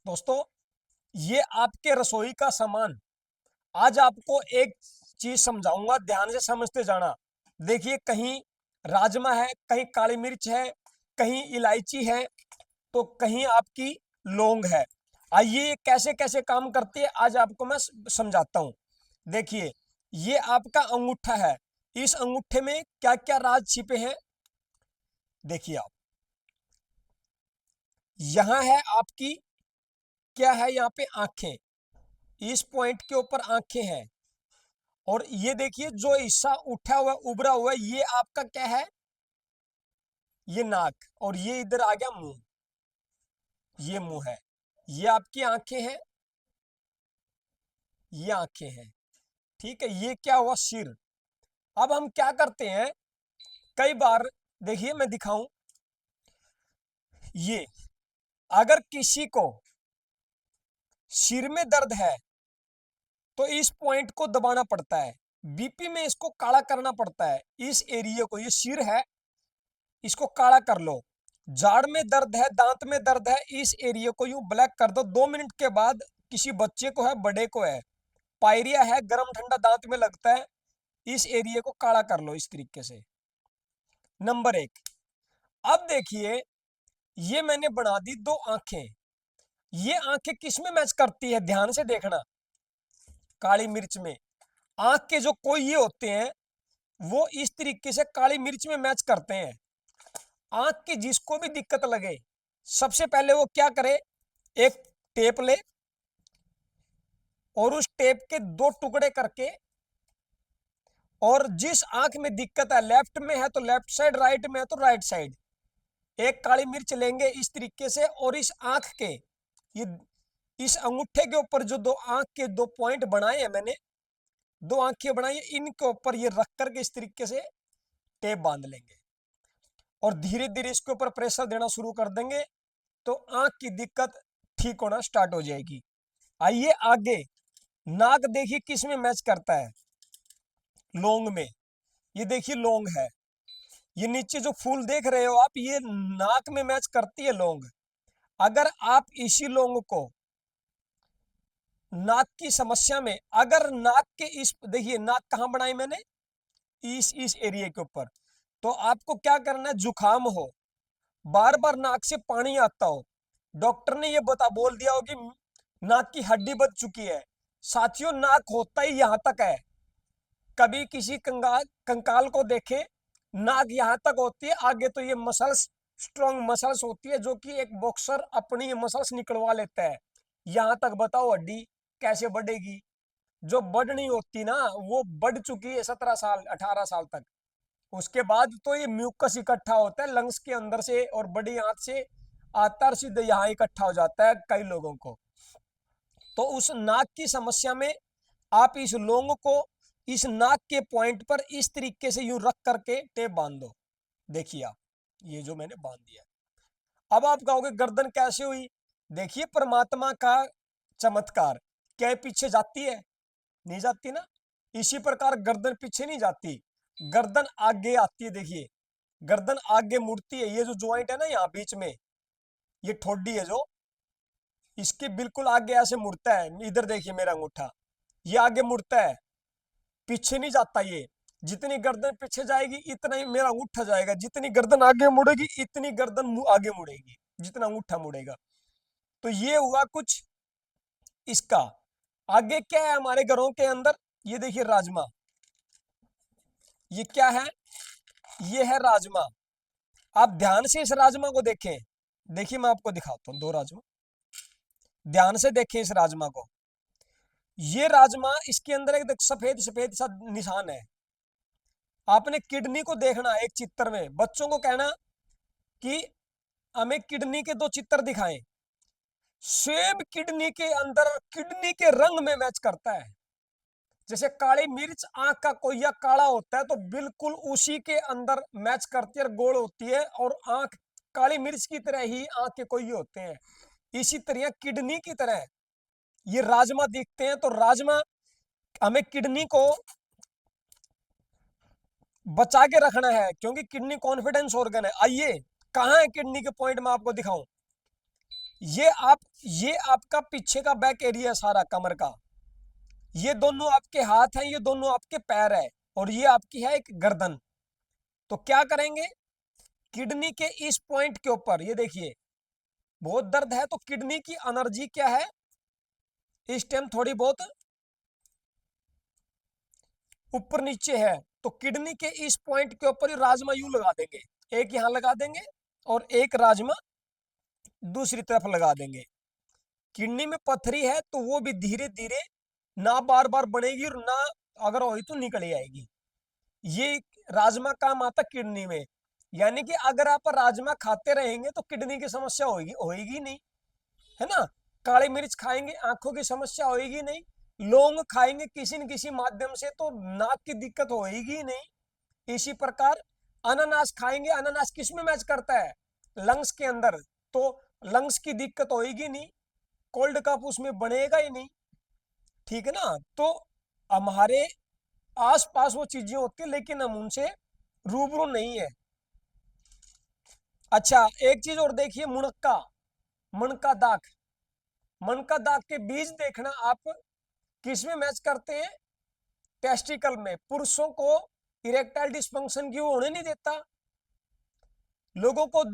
दोस्तों, ये आपके रसोई का सामान। आज आपको एक चीज समझाऊंगा, ध्यान से समझते जाना। देखिए, कहीं राजमा है, कहीं काली मिर्च है, कहीं इलायची है, तो कहीं आपकी लौंग है। आइए, ये कैसे कैसे काम करती है आज आपको मैं समझाता हूं। देखिए, ये आपका अंगूठा है। इस अंगूठे में क्या क्या राज छिपे हैं, देखिए आप। यहां है आपकी, क्या है यहाँ पे, आंखें। इस पॉइंट के ऊपर आंखें हैं। और ये देखिए, जो हिस्सा उठा हुआ उभरा हुआ है, ये आपका क्या है, ये नाक। और ये इधर आ गया मुंह, ये मुंह है। ये आपकी आंखें हैं, ये आंखें हैं। ठीक है, ये क्या हुआ, सिर। अब हम क्या करते हैं, कई बार, देखिए मैं दिखाऊं, ये अगर किसी को सिर में दर्द है तो इस पॉइंट को दबाना पड़ता है। बीपी में इसको काला करना पड़ता है। इस एरिया को, ये सिर है, इसको काला कर लो। जाड़ में दर्द है, दांत में दर्द है, इस एरिया को यूं ब्लैक कर दो। 2 मिनट के बाद, किसी बच्चे को है, बड़े को है, पायरिया है, गर्म ठंडा दांत में लगता है, इस एरिया को काला कर लो इस तरीके से। नंबर 1। अब देखिए, ये मैंने बना दी 2 आंखें। ये आंखें किस में मैच करती है, ध्यान से देखना। काली मिर्च में। आंख के जो कोई ये होते हैं, वो इस तरीके से काली मिर्च में मैच करते हैं। आंख की जिसको भी दिक्कत लगे, सबसे पहले वो क्या करे, एक टेप ले और उस टेप के 2 टुकड़े करके, और जिस आंख में दिक्कत है, लेफ्ट में है तो लेफ्ट साइड, राइट में है तो राइट साइड, एक काली मिर्च लेंगे इस तरीके से। और इस आंख के, ये इस अंगूठे के ऊपर जो 2 आंख के 2 पॉइंट बनाए हैं मैंने, 2 आंखें बनाई हैं, इनके ऊपर ये रख करके इस तरीके से टेप बांध लेंगे। और धीरे धीरे इसके ऊपर प्रेशर देना शुरू कर देंगे, तो आंख की दिक्कत ठीक होना स्टार्ट हो जाएगी। आइए आगे। नाक देखिए किस में मैच करता है, लौंग में। ये देखिए लौंग है। ये नीचे जो फूल देख रहे हो आप, ये नाक में मैच करती है लौंग। अगर आप इसी लौंग को नाक की समस्या में, अगर नाक के इस, देखिए नाक कहां बनाई मैंने, इस एरिया के ऊपर। तो आपको क्या करना है, जुकाम हो, बार बार नाक से पानी आता हो, डॉक्टर ने ये बोल दिया हो कि नाक की हड्डी बच चुकी है। साथियों, नाक होता ही यहां तक है। कभी किसी कंगाल कंकाल को देखे, नाक यहां तक होती है, आगे तो ये मसल्स, स्ट्रॉन्ग मसल्स होती है, जो कि एक बॉक्सर अपनी मसल्स निकलवा लेता है। यहां तक बताओ हड्डी कैसे बढ़ेगी। जो बढ़ नहीं होती ना, वो बढ़ चुकी है 17 साल 18 साल तक। उसके बाद तो ये म्यूकस इकट्ठा होता है लंग्स के अंदर से, और बड़ी आंत से आता है और सीधे यहाँ इकट्ठा हो जाता है कई लोगों को। तो उस नाक की समस्या में आप इस लौंग को इस नाक के पॉइंट पर इस तरीके से यूं रख करके टेप बांध दो। देखिए आप, ये जो मैंने बांध दिया। अब आप कहोगे गर्दन कैसे हुई, देखिए परमात्मा का चमत्कार। क्या ये पीछे जाती है, नहीं जाती ना। इसी प्रकार गर्दन पीछे नहीं जाती, गर्दन आगे आती है। देखिए, गर्दन आगे मुड़ती है। ये जो ज्वाइंट है ना यहाँ बीच में, ये ठोडी है जो, इसके बिल्कुल आगे ऐसे मुड़ता है। इधर देखिए मेरा अंगूठा, ये आगे मुड़ता है, पीछे नहीं जाता ये। जितनी गर्दन पीछे जाएगी इतना ही मेरा अंगूठा जाएगा, जितनी गर्दन आगे मुड़ेगी इतनी गर्दन आगे मुड़ेगी, जितना अंगूठा मुड़ेगा। तो ये हुआ कुछ इसका। आगे क्या है हमारे घरों के अंदर, ये देखिए राजमा। ये क्या है, ये है राजमा। आप ध्यान से इस राजमा को देखें। देखिए मैं आपको दिखाता हूँ 2 राजमा, ध्यान से देखें इस राजमा को। ये राजमा, इसके अंदर एक सफेद सफेद सा निशान है। आपने किडनी को देखना एक चित्र में, बच्चों को कहना कि हमें किडनी के 2 चित्र दिखाएं। सेम किडनी के अंदर, किडनी के रंग में मैच करता है। जैसे काली मिर्च आंख का कोयया काला होता है, तो बिल्कुल उसी के अंदर मैच करती है और गोल होती है, और आंख काली मिर्च की तरह ही आंख के कोयये होते हैं। इसी तरह किडनी की तरह ये राजमा दिखते हैं। तो राजमा, हमें किडनी को बचा के रखना है, क्योंकि किडनी कॉन्फिडेंस ऑर्गन है। आइए, कहां है किडनी के पॉइंट में आपको दिखाऊं। ये आपका पीछे का बैक एरिया सारा कमर का, ये दोनों आपके हाथ हैं, ये दोनों आपके पैर है, और ये आपकी है एक गर्दन। तो क्या करेंगे, किडनी के इस पॉइंट के ऊपर ये देखिए बहुत दर्द है, तो किडनी की एनर्जी क्या है इस टाइम थोड़ी बहुत ऊपर नीचे है, तो किडनी के इस पॉइंट के ऊपर ही राजमा यूं लगा देंगे, एक यहां लगा देंगे और एक राजमा दूसरी तरफ लगा देंगे। किडनी में पथरी है तो वो भी धीरे धीरे ना बार बार बढ़ेगी और ना अगर हुई तो निकल आएगी। ये राजमा काम आता किडनी में, यानी कि अगर आप राजमा खाते रहेंगे तो किडनी की समस्या होगी होगी नहीं, है ना। काली मिर्च खाएंगे आंखों की समस्या होगी नहीं, लौंग खाएंगे किसी न किसी माध्यम से तो नाक की दिक्कत होगी नहीं। इसी प्रकार अनानास खाएंगे, अनानास किस में मैच करता है, लंग्स के अंदर, तो लंग्स की दिक्कत होगी नहीं, कोल्ड कफ उसमें बनेगा ही नहीं, ठीक है ना। तो हमारे आसपास वो चीजें होती है लेकिन हम उनसे रूबरू नहीं है। अच्छा एक चीज और देखिए, मुनक्का, मनका दाग, मनका दाग के बीज देखना आप किस में मैच करते हैं, टेस्टिकल में। पुरुषों को इरेक्टाइल डिस्फंक्शन क्यों होने नहीं देता, लोगों को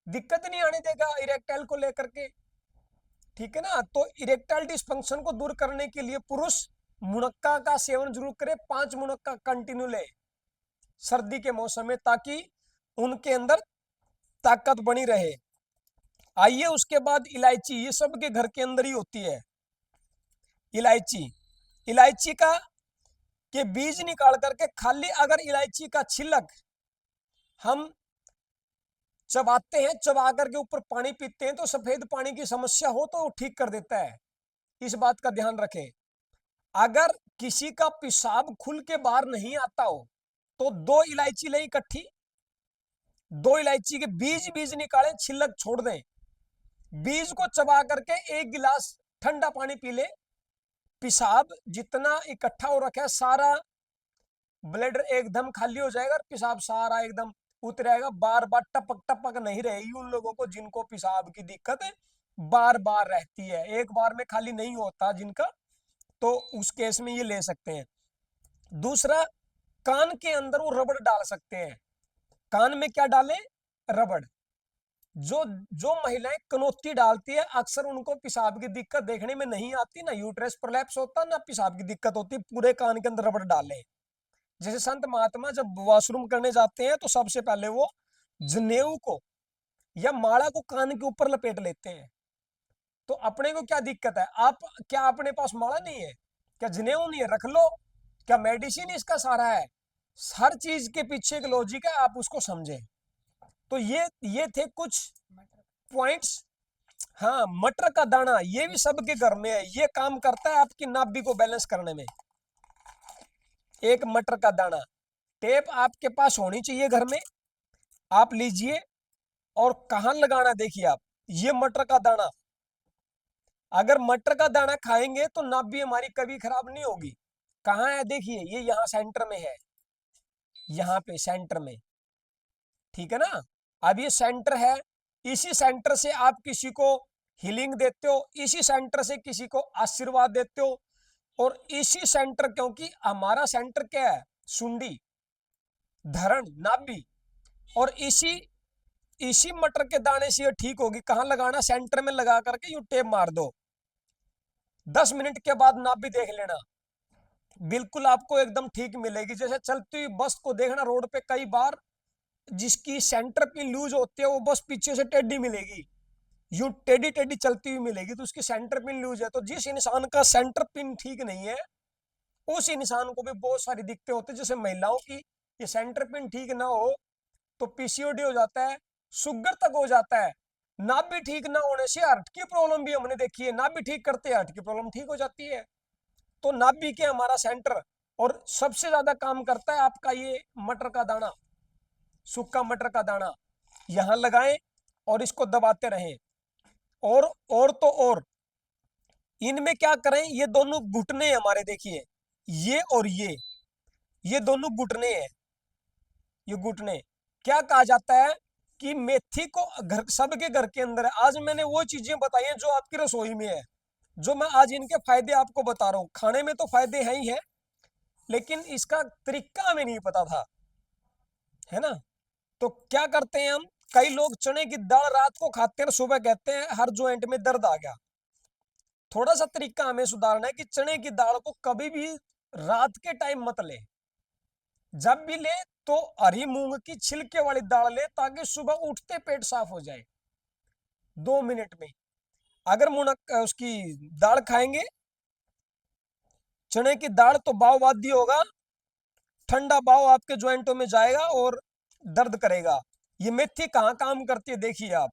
दिक्कत नहीं आने देगा इरेक्टाइल को लेकर के, ठीक है ना। तो इरेक्टाइल डिस्फंक्शन को दूर करने के लिए पुरुष मुनक्का का सेवन जरूर करे, 5 मुनक्का कंटिन्यू ले सर्दी के मौसम में, ताकि उनके अंदर ताकत बनी रहे। आइए उसके बाद इलायची, ये सबके घर के अंदर ही होती है इलायची। इलायची का के बीज निकाल करके खाली अगर इलायची का छिलक हम चबाते हैं, चबा करके ऊपर पानी पीते हैं तो सफेद पानी की समस्या हो तो ठीक कर देता है, इस बात का ध्यान रखें। अगर किसी का पेशाब खुल के बाहर नहीं आता हो तो 2 इलायची ले इकट्ठी, 2 इलायची के बीज बीज निकालें, छिलक छोड़ दें, बीज को चबा करके 1 गिलास ठंडा पानी पी ले, पेशाब जितना इकट्ठा हो रखा है सारा ब्लड एकदम खाली हो जाएगा और पेशाब सारा एकदम उतर आएगा। बार बार टपक टपक नहीं रहेगी उन लोगों को जिनको पेशाब की दिक्कत बार बार रहती है, एक बार में खाली नहीं होता जिनका, तो उस केस में ये ले सकते हैं। दूसरा, कान के अंदर वो रबड़ डाल सकते हैं, कान में क्या डालें, रबड़। जो जो महिलाएं कनौती डालती है अक्सर उनको पेशाब की दिक्कत देखने में नहीं आती, ना यूट्रस प्रोलैप्स होता ना पेशाब की दिक्कत होती, पूरे कान के अंदर रबड़ डालें। जैसे संत महात्मा जब वॉशरूम करने जाते हैं तो सबसे पहले वो जनेऊ को या माला को कान के ऊपर लपेट लेते हैं। तो अपने को क्या दिक्कत है, आप क्या अपने पास माला नहीं है, क्या जनेऊ नहीं है, रख लो, क्या मेडिसिन इसका सारा है। हर चीज के पीछे एक लॉजिक है, आप उसको समझें। तो ये थे कुछ पॉइंट्स। हाँ, मटर का दाना ये भी सबके घर में है, ये काम करता है आपकी नाभि को बैलेंस करने में। एक मटर का दाना, टेप आपके पास होनी चाहिए घर में, आप लीजिए। और कहां लगाना देखिए आप, ये मटर का दाना, अगर मटर का दाना खाएंगे तो नाभि हमारी कभी खराब नहीं होगी। कहाँ है देखिए, ये यहाँ सेंटर में है, यहाँ पे सेंटर में, ठीक है ना। अब ये सेंटर है, इसी सेंटर से आप किसी को हीलिंग देते हो, इसी सेंटर से किसी को आशीर्वाद देते हो, और इसी सेंटर, क्योंकि हमारा सेंटर क्या है, सुंडी, धरण, नाभि, और इसी इसी मटर के दाने से ये ठीक होगी। कहां लगाना, सेंटर में लगा करके यूं टेप मार दो, 10 मिनट के बाद नाभि देख लेना, बिल्कुल आपको एकदम ठीक मिलेगी। जैसे चलती हुई बस को देखना रोड पे, कई बार जिसकी सेंटर पिन लूज होती है वो बस पीछे से टेढ़ी मिलेगी, यूं टेढ़ी टेढ़ी चलती हुई मिलेगी, तो उसकी सेंटर पिन लूज है। तो जिस इंसान का सेंटर पिन ठीक नहीं है उस इंसान को भी बहुत सारी दिक्कतें होती है। जैसे महिलाओं की ये सेंटर पिन ठीक ना हो तो पीसीओडी हो जाता है, शुगर तक हो जाता है। नाभि ठीक ना होने से हार्ट की प्रॉब्लम भी हमने देखी है, नाभि ठीक करते हैं हार्ट की प्रॉब्लम ठीक हो जाती है। तो नाभि के हमारा सेंटर, और सबसे ज्यादा काम करता है आपका ये मटर का दाना, सूखा मटर का दाना, यहां लगाएं और इसको दबाते रहें। और तो और इनमें क्या करें, ये दोनों घुटने हमारे देखिए, ये और ये दोनों घुटने हैं, ये घुटने, क्या कहा जाता है कि मेथी को घर, सबके घर के अंदर है। आज मैंने वो चीजें बताई हैं जो आपकी रसोई में है, जो मैं आज इनके फायदे आपको बता रहा हूँ। खाने में तो फायदे हैं ही है, लेकिन इसका तरीका हमें नहीं पता था, है ना। तो क्या करते हैं हम, कई लोग चने की दाल रात को खाते हैं, सुबह कहते हैं हर जॉइंट में दर्द आ गया। थोड़ा सा तरीका हमें सुधारना है कि चने की दाल को कभी भी रात के टाइम मत ले, जब भी ले तो हरी मूंग की छिलके वाली दाल ले, ताकि सुबह उठते पेट साफ हो जाए 2 मिनट में। अगर मुनक उसकी दाल खाएंगे, चने की दाल, तो बाव वादी होगा, ठंडा बाव आपके ज्वाइंटों में जाएगा और दर्द करेगा। ये मेथी कहाँ काम करती है, देखिए आप।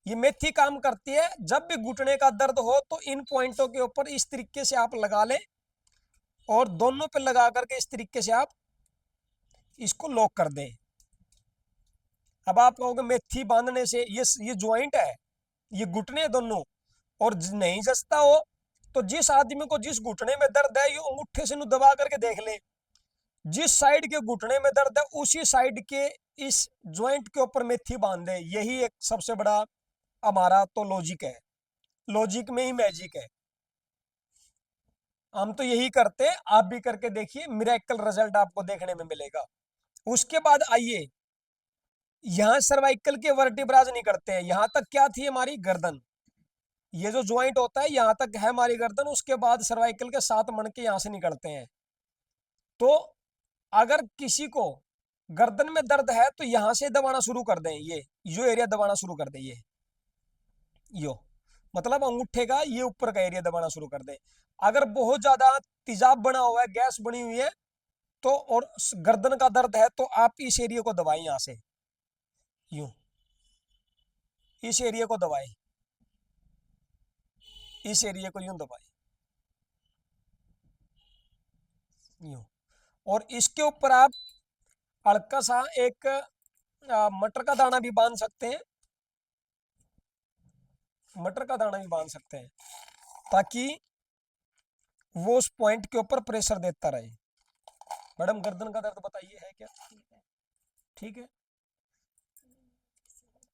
ये मेथी काम करती है जब भी घुटने का दर्द हो, तो इन पॉइंटों के ऊपर इस तरीके से आप लगा लें, और दोनों पे लगा करके इस तरीके से आप इसको लॉक कर दें। अब आप कहोगे मेथी बांधने से ये ज्वाइंट है, ये घुटने दोनों, और नहीं जचता हो, तो जिस आदमी को जिस घुटने में दर्द है, ये अंगूठे से दबा करके देख ले, जिस साइड के घुटने में दर्द है उसी साइड के इस ज्वाइंट के ऊपर मेथी बांध दे। यही एक सबसे बड़ा हमारा तो लॉजिक है, लॉजिक में ही मैजिक है। हम तो यही करते हैं, आप भी करके देखिए, मिरेकल रिजल्ट आपको देखने में मिलेगा। उसके बाद आइए, यहां सर्वाइकल के वर्टिब्राज नहीं करते हैं। यहां तक क्या थी हमारी गर्दन, ये जो ज्वाइंट होता है यहां तक है हमारी गर्दन, उसके बाद सर्वाइकल के 7 मणके यहां से निकलते हैं। तो अगर किसी को गर्दन में दर्द है, तो यहां से दबाना शुरू कर दें, ये जो एरिया दबाना शुरू कर दें, ये यो मतलब अंगूठे का ये ऊपर का एरिया दबाना शुरू कर दें। अगर बहुत ज्यादा तेजाब बना हुआ है, गैस बनी हुई है, तो और गर्दन का दर्द है, तो आप इस एरिया को दबाएं, यहां से यूं इस एरिया को दबाएं, इस एरिया को यूं दबाएं, यूं। और इसके ऊपर आप हल्का सा एक मटर का दाना भी बांध सकते हैं, मटर का दाना भी बांध सकते हैं, ताकि वो उस पॉइंट के ऊपर प्रेशर देता रहे। मैडम गर्दन का दर्द बताइए, है क्या? ठीक है।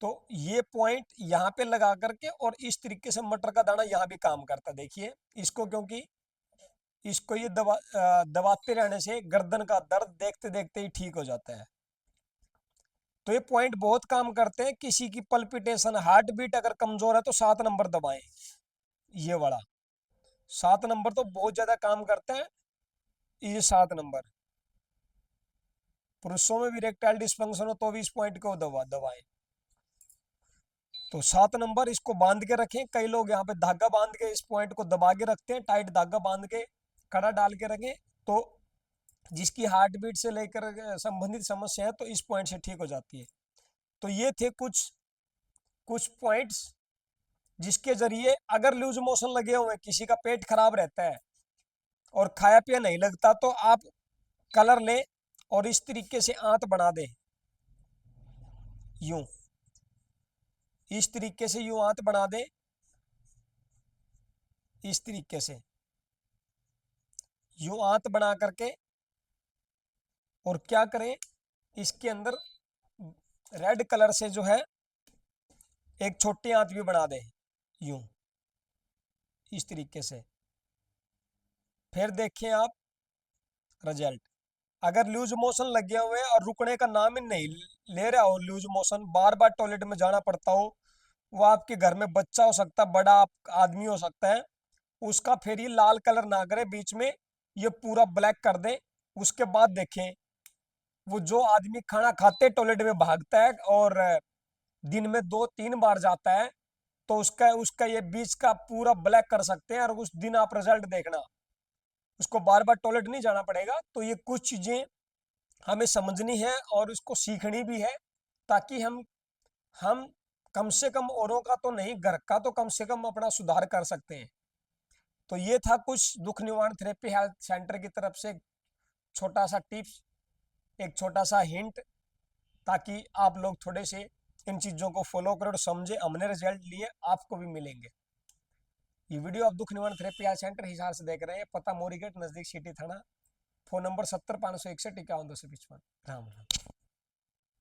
तो ये पॉइंट यहाँ पे लगा करके, और इस तरीके से मटर का दाना यहाँ भी काम करता है, देखिए इसको, क्योंकि इसको ये दबाते रहने से गर्दन का दर्द देखते देखते ही ठीक हो जाता है। तो ये पॉइंट बहुत काम करते हैं। किसी की पल्पिटेशन, हार्ट बीट अगर कमजोर है, तो 7 नंबर दबाएं, ये वाला 7 नंबर तो बहुत ज्यादा काम करते हैं। ये 7 नंबर, पुरुषों में भी इरेक्टाइल डिस्फंक्शन हो तो भी इस पॉइंट को दबाएं। तो 7 नंबर इसको बांध के रखें। कई लोग यहाँ पे धागा बांध के इस पॉइंट को दबा के रखते हैं, टाइट धागा बांध के कड़ा डाल के रखें। तो जिसकी हार्ट बीट से लेकर संबंधित समस्या है, तो इस पॉइंट से ठीक हो जाती है। तो ये थे कुछ कुछ पॉइंट्स जिसके जरिए, अगर लूज मोशन लगे हुए हैं, किसी का पेट खराब रहता है और खाया पिया नहीं लगता, तो आप कलर लें और इस तरीके से आंत बना दें, यूं इस तरीके से यूं आंत बना दें, इस तरीके से यूं आंत बना करके, और क्या करें, इसके अंदर रेड कलर से जो है एक छोटी आंत भी बना दें, यूं इस तरीके से। फिर देखें आप रिजल्ट। अगर लूज मोशन लगे हुए हैं और रुकने का नाम ही नहीं ले रहा हो, लूज मोशन, बार बार टॉयलेट में जाना पड़ता हो, वो आपके घर में बच्चा हो सकता है, बड़ा आदमी हो सकता है, उसका फिर ये लाल कलर ना करे बीच में, ये पूरा ब्लैक कर दे। उसके बाद देखें, वो जो आदमी खाना खाते टॉयलेट में भागता है और दिन में 2-3 बार जाता है, तो उसका उसका ये बीच का पूरा ब्लैक कर सकते हैं, और उस दिन आप रिजल्ट देखना, उसको बार बार टॉयलेट नहीं जाना पड़ेगा। तो ये कुछ चीजें हमें समझनी है और इसको सीखनी भी है, ताकि हम कम से कम औरों का तो नहीं, घर का तो कम से कम अपना सुधार कर सकते हैं। तो ये था कुछ दुख निवारण थेरेपी हेल्थ सेंटर की तरफ से छोटा सा टिप्स, एक छोटा सा हिंट, ताकि आप लोग थोड़े से इन चीज़ों को फॉलो करें और समझे। हमने रिजल्ट लिए, आपको भी मिलेंगे। ये वीडियो आप दुख निवारण थेरेपी हेल्थ सेंटर हिसार से देख रहे हैं, पता मोरी गेट नजदीक सिटी थाना, फोन नंबर 70 561 51 255। राम राम।